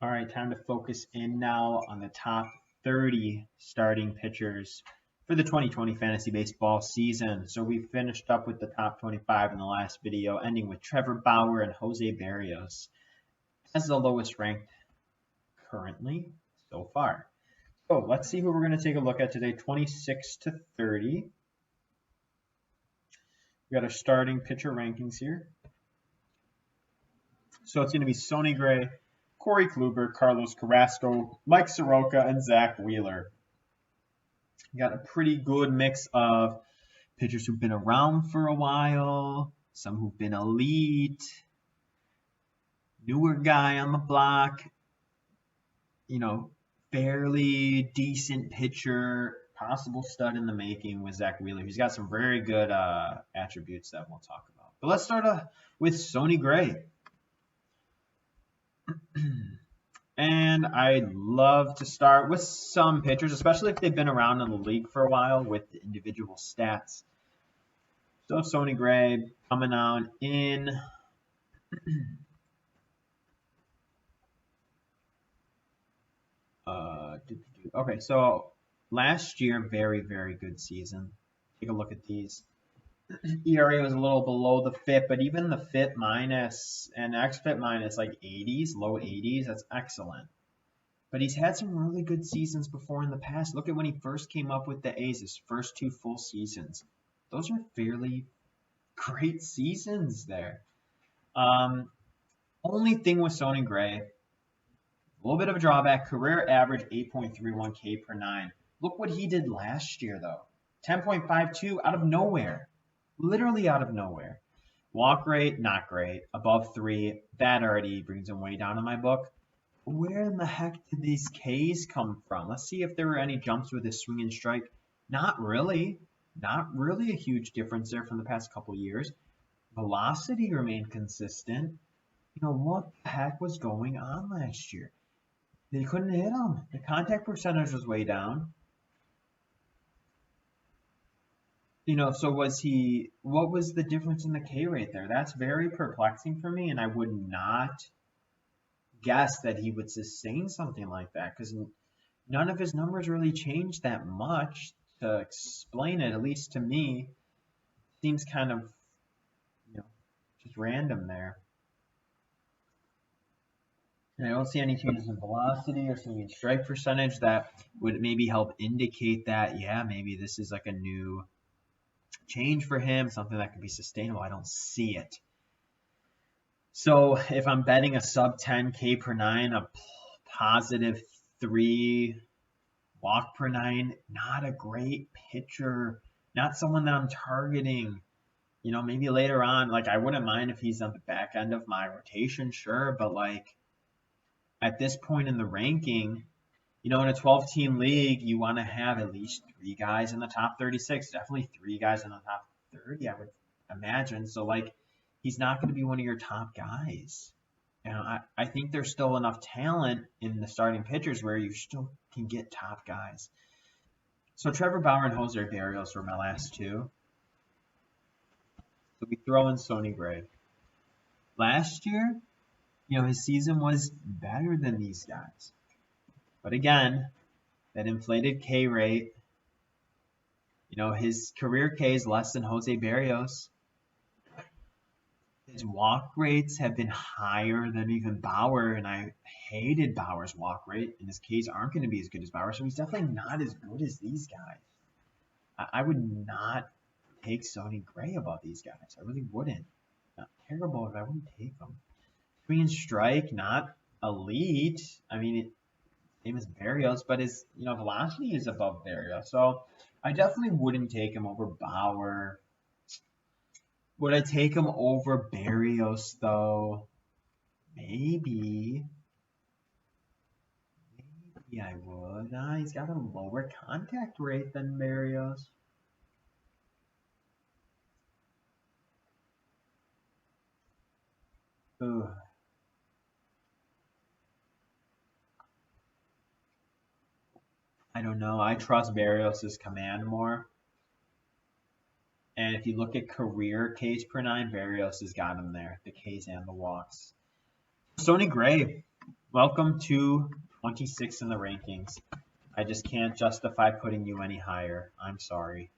All right, time to focus in now on the top 30 starting pitchers for the 2020 fantasy baseball season. So we finished up with the top 25 in the last video, ending with Trevor Bauer and Jose Barrios as the lowest ranked currently so far. So let's see who we're going to take a look at today, 26 to 30. We got our starting pitcher rankings here. So it's going to be Sonny Gray, Corey Kluber, Carlos Carrasco, Mike Soroka, and Zach Wheeler. You got a pretty good mix of pitchers who've been around for a while, some who've been elite, newer guy on the block, fairly decent pitcher, possible stud in the making with Zach Wheeler. He's got some very good attributes that we'll talk about. But let's start with Sonny Gray. And I'd love to start with some pitchers, especially if they've been around in the league for a while with the individual stats. So Sonny Gray coming on in okay, so last year, very, very good season. Take a look at these. ERA was a little below the FIP, but even the FIP minus and xFIP minus like 80s, low 80s, that's excellent. But he's had some really good seasons before in the past. Look at when he first came up with the A's, his first 2 full seasons. Those are fairly great seasons there. Only thing with Sonny Gray, a little bit of a drawback, career average 8.31 K per 9. Look what he did last year, though. 10.52 out of nowhere. Literally out of nowhere. Walk rate, not great. Above 3, that already brings him way down in my book. Where in the heck did these Ks come from? Let's see if there were any jumps with his swing and strike. Not really. Not really a huge difference there from the past couple years. Velocity remained consistent. What the heck was going on last year? They couldn't hit him. The contact percentage was way down. So what was the difference in the K rate there? That's very perplexing for me, and I would not guess that he would sustain something like that because none of his numbers really changed that much to explain it, at least to me. Seems kind of, just random there. And I don't see any changes in velocity or swinging strike percentage that would maybe help indicate that, yeah, maybe this is like a new change for him, something that could be sustainable. I don't see it. So if I'm betting a sub 10 K per 9, a positive 3 walk per 9, not a great pitcher, not someone that I'm targeting. Maybe later on, I wouldn't mind if he's on the back end of my rotation, sure, but at this point in the ranking, in a 12-team league, you want to have at least 3 guys in the top 36, definitely 3 guys in the top 30, I would imagine. So, he's not going to be one of your top guys. I think there's still enough talent in the starting pitchers where you still can get top guys. So Trevor Bauer and Jose Barrios were my last 2. So we throw in Sonny Gray. Last year, his season was better than these guys. But again, that inflated K rate, his career K is less than Jose Barrios. His walk rates have been higher than even Bauer, and I hated Bauer's walk rate, and his Ks aren't going to be as good as Bauer, so he's definitely not as good as these guys. I would not take Sonny Gray above these guys. I really wouldn't. Not terrible, but I wouldn't take them. Swing and strike, not elite. I mean, same as Barrios, but his velocity is above Barrios, so I definitely wouldn't take him over Bauer. Would I take him over Barrios, though? Maybe I would. He's got a lower contact rate than Barrios. Ugh. I don't know. I trust Barrios' command more. And if you look at career Ks per 9, Barrios has got him there, the Ks and the walks. Sonny Gray, Welcome to 26 in the rankings. I just can't justify putting you any higher. I'm sorry.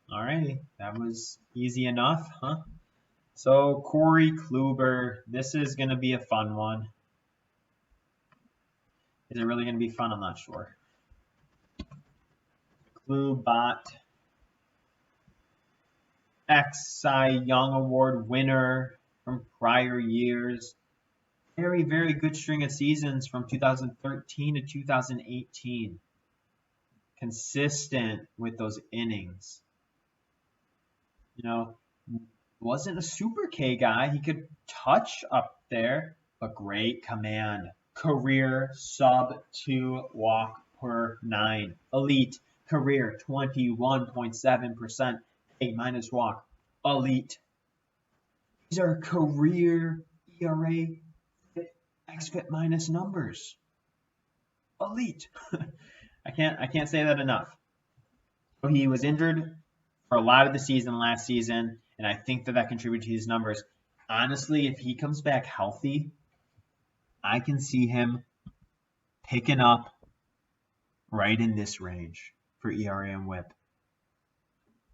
Alrighty, that was easy enough, huh? So Corey Kluber, this is going to be a fun one. Is it really going to be fun? I'm not sure. Klubot, Cy Young Award winner from prior years. Very, very good string of seasons from 2013 to 2018. Consistent with those innings. You know, wasn't a super K guy. He could touch up there, but great command. Career sub 2 walk per 9. Elite. Career 21.7%. A minus walk. Elite. These are career ERA XFIP minus numbers. Elite. I can't say that enough. He was injured for a lot of the season last season, and I think that contributed to his numbers. Honestly, if he comes back healthy, I can see him picking up right in this range for ERA and WHIP.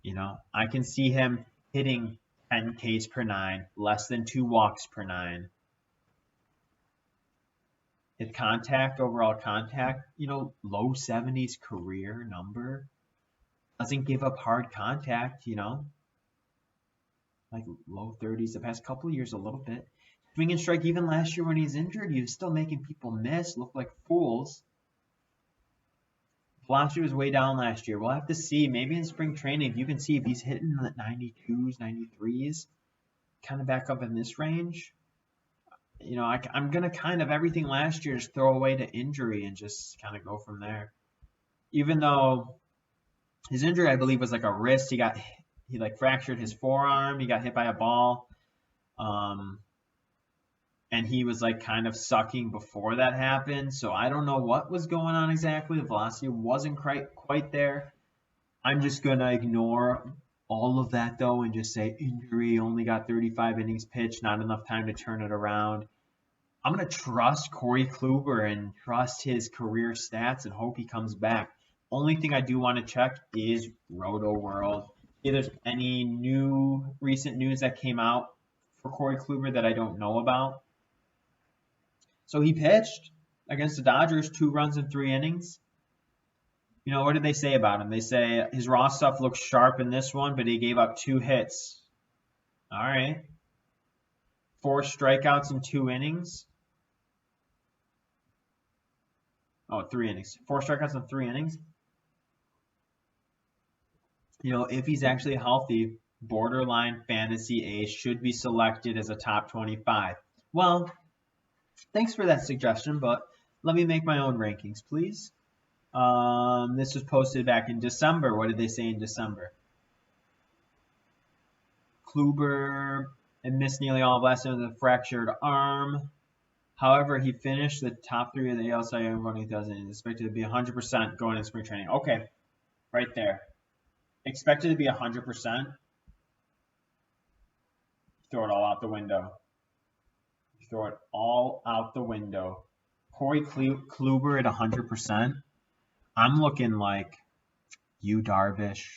You know, I can see him hitting 10 Ks per 9, less than 2 walks per 9. His contact, overall contact, low 70s career number. Doesn't give up hard contact, like low 30s the past couple of years a little bit. Swing and strike, even last year when he's injured, he was still making people miss, look like fools. Velocity was way down last year. We'll have to see. Maybe in spring training, you can see if he's hitting the 92s, 93s, kind of back up in this range. I'm going to kind of everything last year just throw away to injury and just kind of go from there. Even though his injury, I believe, was like a wrist. He fractured his forearm. He got hit by a ball. And he was like kind of sucking before that happened. So I don't know what was going on exactly. The velocity wasn't quite there. I'm just going to ignore all of that though and just say injury, only got 35 innings pitched, not enough time to turn it around. I'm going to trust Corey Kluber and trust his career stats and hope he comes back. Only thing I do want to check is Roto World. If there's any recent news that came out for Corey Kluber that I don't know about. So he pitched against the Dodgers, 2 runs in 3 innings. What did they say about him? They say his raw stuff looks sharp in this one, but he gave up 2 hits. All right. 4 strikeouts in 2 innings. Oh, 3 innings. 4 strikeouts in 3 innings. If he's actually healthy, borderline fantasy ace should be selected as a top 25. Well, thanks for that suggestion, but let me make my own rankings, please. This was posted back in December. What did they say in December? Kluber and missed nearly all of last year with a fractured arm. However, he finished the top 3 of the AL Cy Young running 2000 and expected to be 100% going into spring training. Okay, right there. Expected to be 100%. Throw it all out the window. Throw it all out the window. Corey Kluber at 100%. I'm looking like Yu Darvish.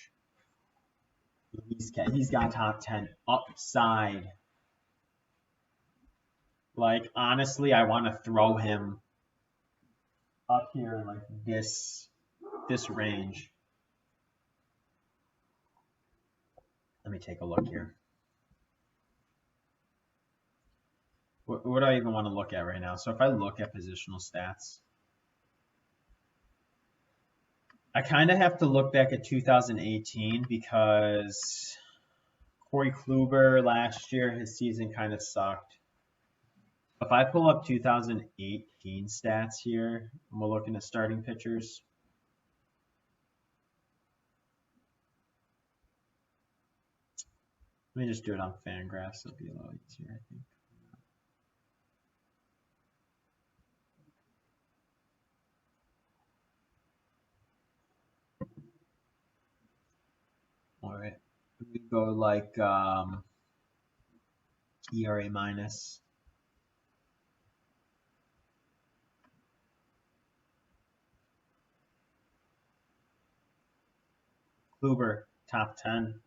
He's got top 10 upside. Like, honestly, I want to throw him up here in like this range. Let me take a look here. What do I even want to look at right now? So if I look at positional stats, I kind of have to look back at 2018 because Corey Kluber last year, his season kind of sucked. If I pull up 2018 stats here, and we're looking at starting pitchers. Let me just do it on Fangraphs. It'll be a lot easier, I think. All right. We go like ERA minus. Kluber, top 10.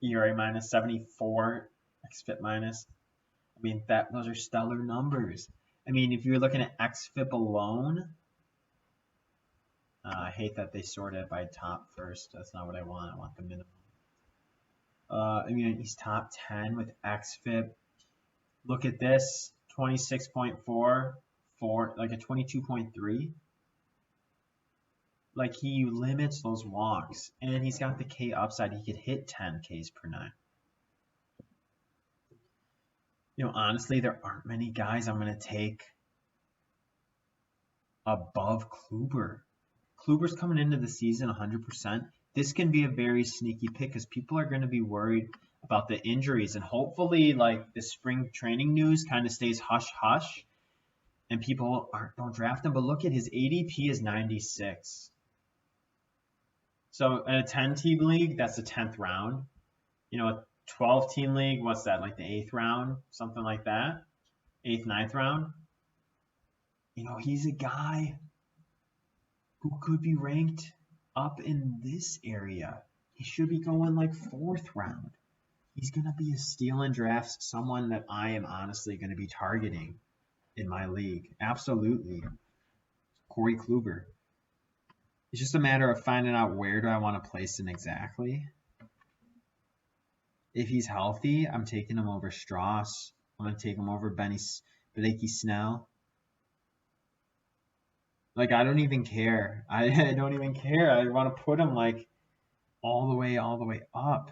ERA minus 74, xFIP minus. I mean, those are stellar numbers. I mean, if you're looking at xFIP alone, I hate that they sort it by top first. That's not what I want. I want the minimum. I mean, he's top 10 with xFIP. Look at this, 26.4, like a 22.3. Like, he limits those walks, and he's got the K upside. He could hit 10 Ks per 9. Honestly, there aren't many guys I'm going to take above Kluber. Kluber's coming into the season 100%. This can be a very sneaky pick because people are going to be worried about the injuries, and hopefully, like, the spring training news kind of stays hush hush, and people don't draft him. But look at his ADP is 96. So in a 10-team league, that's the 10th round. A 12-team league, what's that? Like the 8th round, something like that. 8th, 9th round. He's a guy who could be ranked up in this area. He should be going like 4th round. He's going to be a steal in drafts, someone that I am honestly going to be targeting in my league. Absolutely. Corey Kluber. It's just a matter of finding out where do I want to place him exactly. If he's healthy, I'm taking him over Strauss. I'm going to take him over Blakey Snell. Like, I don't even care. I don't even care. I want to put him like all the way up.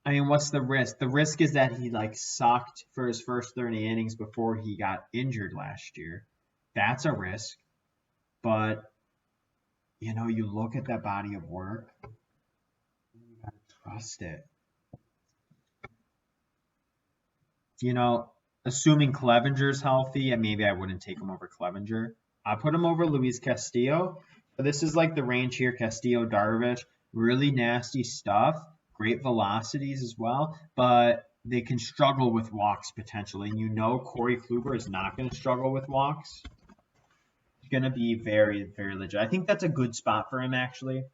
I mean, what's the risk? The risk is that he like sucked for his first 30 innings before he got injured last year. That's a risk. But, you look at that body of work, you got to trust it. Assuming Clevenger's healthy, and maybe I wouldn't take him over Clevenger. I put him over Luis Castillo. But this is like the range here, Castillo, Darvish, really nasty stuff. Great velocities as well, but they can struggle with walks potentially. And Corey Kluber is not going to struggle with walks. He's going to be very, very legit. I think that's a good spot for him, actually.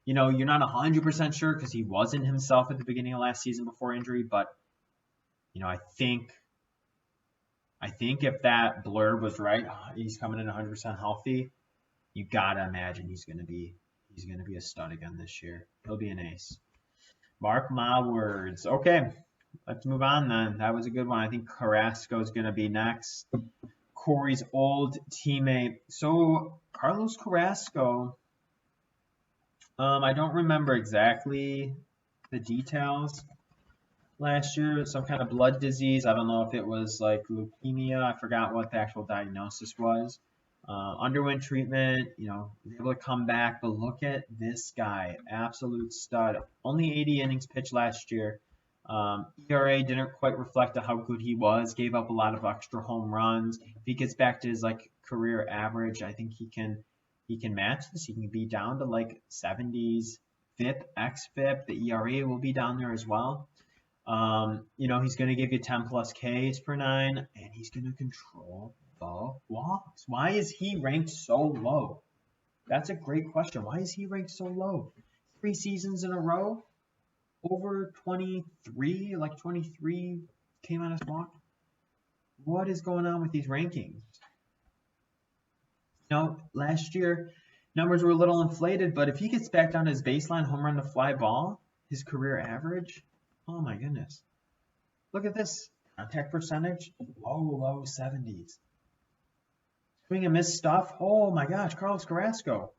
You're not 100% sure because he wasn't himself at the beginning of last season before injury, but, I think if that blurb was right, he's coming in 100% healthy, you got to imagine he's going to be a stud again this year. He'll be an ace. Mark my words. Okay, let's move on then. That was a good one. I think Carrasco's going to be next. Corey's old teammate. So Carlos Carrasco, I don't remember exactly the details. Last year, some kind of blood disease. I don't know if it was like leukemia. I forgot what the actual diagnosis was. Underwent treatment, able to come back, but look at this guy, absolute stud. Only 80 innings pitched last year. ERA didn't quite reflect how good he was, gave up a lot of extra home runs. If he gets back to his like career average, I think he can match this. He can be down to like 70s FIP, xFIP. The ERA will be down there as well. He's going to give you 10 plus Ks per 9, and he's going to control the walks. Why is he ranked so low? That's a great question. Why is he ranked so low? 3 seasons in a row, over 23, like 23 came on his walk. What is going on with these rankings? Last year, numbers were a little inflated, but if he gets back down to his baseline home run to fly ball, his career average, oh my goodness. Look at this. Contact percentage, low 70s. Swing and miss stuff. Oh my gosh, Carlos Carrasco.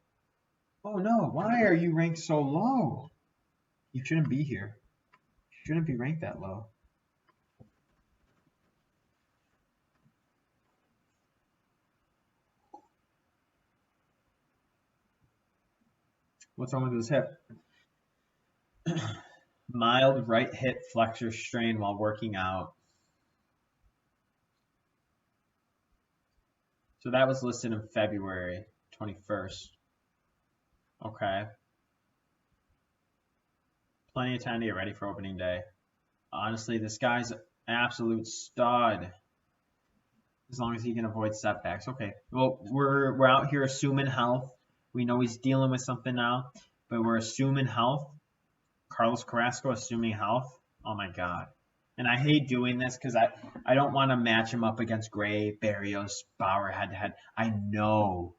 Oh no, why are you ranked so low? You shouldn't be here. You shouldn't be ranked that low. What's wrong with his hip? Mild right hip flexor strain while working out. So that was listed in February 21st. Okay. Plenty of time to get ready for opening day. Honestly, this guy's an absolute stud. As long as he can avoid setbacks. Okay. Well, we're out here assuming health. We know he's dealing with something now, but we're assuming health. Carlos Carrasco assuming health. Oh my God. And I hate doing this because I don't want to match him up against Gray, Barrios, Bauer head to head. I know.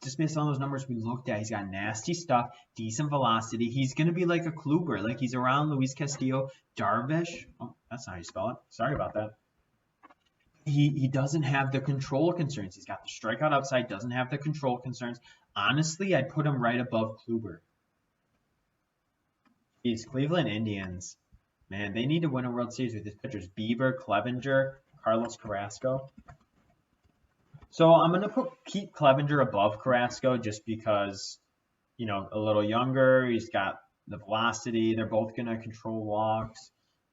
Just based on those numbers we looked at, he's got nasty stuff, decent velocity. He's going to be like a Kluber, like he's around Luis Castillo, Darvish. Oh, that's not how you spell it. Sorry about that. He doesn't have the control concerns. He's got the strikeout upside, doesn't have the control concerns. Honestly, I'd put him right above Kluber. These Cleveland Indians, man, they need to win a World Series with these pitchers. Bieber, Clevenger, Carlos Carrasco. So I'm going to keep Clevenger above Carrasco just because, you know, a little younger. He's got the velocity. They're both going to control walks,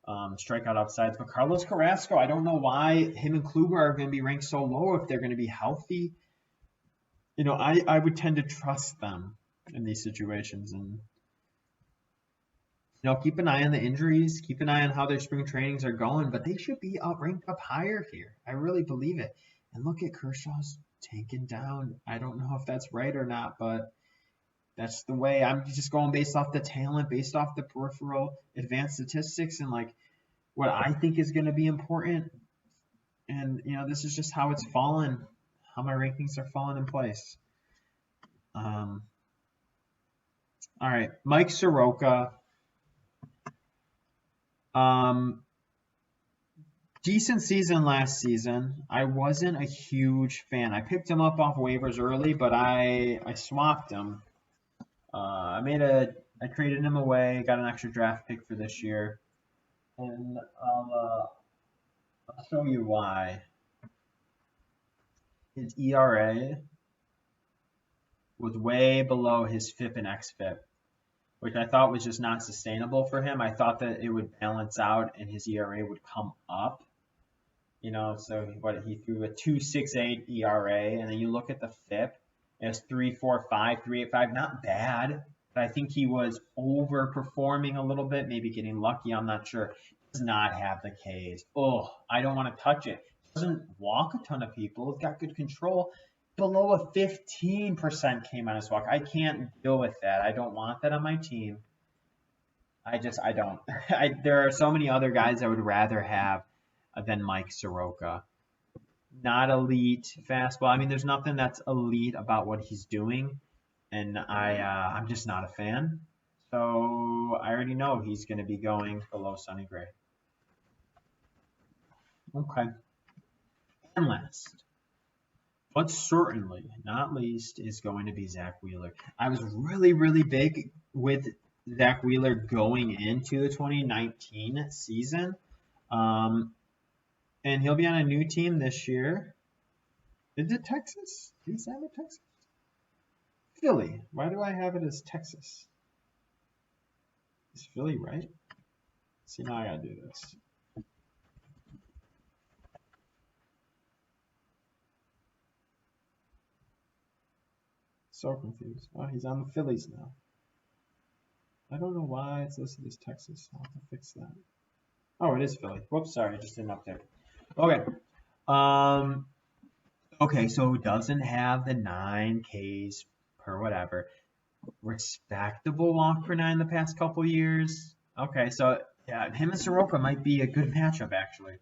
strikeout upsides. But Carlos Carrasco, I don't know why him and Kluber are going to be ranked so low if they're going to be healthy. You know, I would tend to trust them in these situations. And, you know, keep an eye on the injuries. Keep an eye on how their spring trainings are going. But they should be ranked up higher here. I really believe it. And look at Kershaw's tanking down. I don't know if that's right or not, but that's the way. I'm just going based off the talent, based off the peripheral advanced statistics, and like what I think is going to be important. And, you know, this is just how it's fallen, how my rankings are falling in place. All right, Mike Soroka. Decent season last season. I wasn't a huge fan. I picked him up off waivers early, but I swapped him. I traded him away, got an extra draft pick for this year, and I'll show you why. His ERA was way below his FIP and XFIP, which I thought was just not sustainable for him. I thought that it would balance out and his ERA would come up. You know, so he threw a 2.68 ERA, and then you look at the FIP, it's 3.45, 3.85, not bad, but I think he was overperforming a little bit, maybe getting lucky. I'm not sure. Does not have the Ks. Oh, I don't want to touch it. Doesn't walk a ton of people. It's got good control. Below a 15% K minus walk. I can't deal with that. I don't want that on my team. I don't. There are so many other guys I would rather have than Mike Soroka. Not elite fastball. I mean, there's nothing that's elite about what he's doing, and I'm just not a fan. So I already know he's going to be going below Sonny Gray. Okay. And last, but certainly not least, is going to be Zach Wheeler. I was really, really big with Zach Wheeler going into the 2019 season. And he'll be on a new team this year. Is it Texas? Did he sign with Texas? Philly. Why do I have it as Texas? Is Philly right? See, now I gotta do this. So confused. Oh, he's on the Phillies now. I don't know why it's listed as Texas. I'll have to fix that. Oh, it is Philly. Whoops, sorry, I just didn't update. Okay. Okay, so doesn't have the 9 Ks per whatever. Respectable walk per 9 the past couple years. Okay, so yeah, him and Soroka might be a good matchup actually.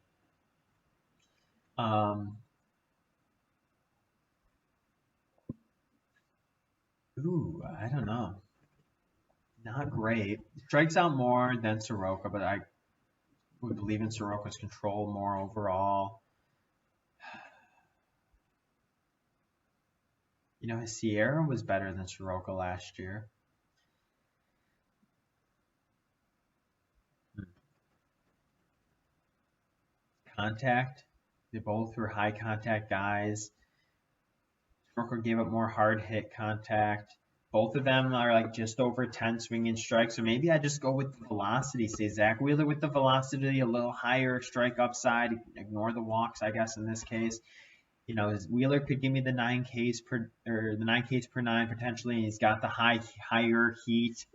Ooh, I don't know. Not great. Strikes out more than Soroka, but I would believe in Soroka's control more overall. You know, his Sierra was better than Soroka last year. Contact. They both were high contact guys. Soroka gave up more hard hit contact. Both of them are like just over 10 swinging strikes. So maybe I just go with the velocity. Say Zach Wheeler with the velocity, a little higher strike upside. Ignore the walks, I guess, in this case. You know, Wheeler could give me the 9 Ks per 9 potentially. He's got the higher heat.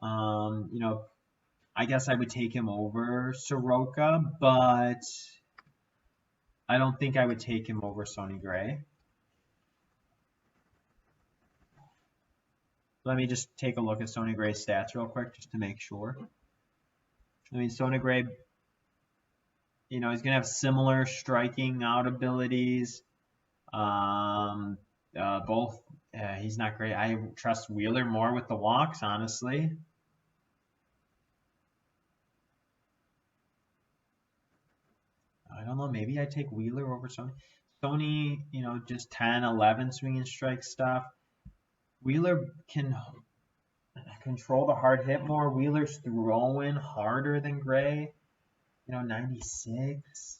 You know, I guess I would take him over Soroka, but I don't think I would take him over Sonny Gray. Let me just take a look at Sonny Gray's stats real quick just to make sure. I mean, Sonny Gray, you know, he's going to have similar striking out abilities. Both, he's not great. I trust Wheeler more with the walks, honestly. I don't know. Maybe I take Wheeler over Sony. Sony, you know, just 10, 11 swing and strike stuff. Wheeler can control the hard hit more. Wheeler's throwing harder than Gray. You know, 96.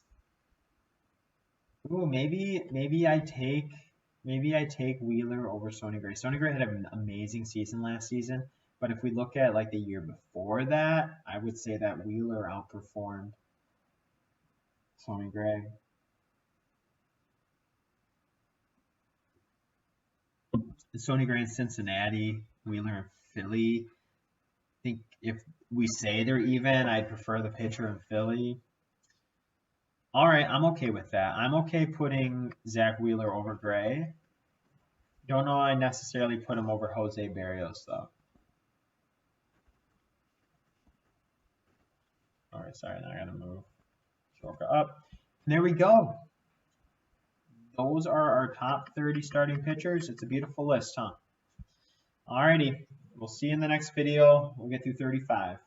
Ooh, maybe I take Wheeler over Sonny Gray. Sonny Gray had an amazing season last season, but if we look at like the year before that, I would say that Wheeler outperformed Sonny Gray. Sonny Gray in Cincinnati, Wheeler in Philly. I think if we say they're even, I'd prefer the pitcher in Philly. All right, I'm okay with that. I'm okay putting Zach Wheeler over Gray. Don't know I necessarily put him over Jose Barrios, though. All right, sorry, now I gotta move Shoka up. And there we go. Those are our top 30 starting pitchers. It's a beautiful list, huh? Alrighty, we'll see you in the next video. We'll get through 35.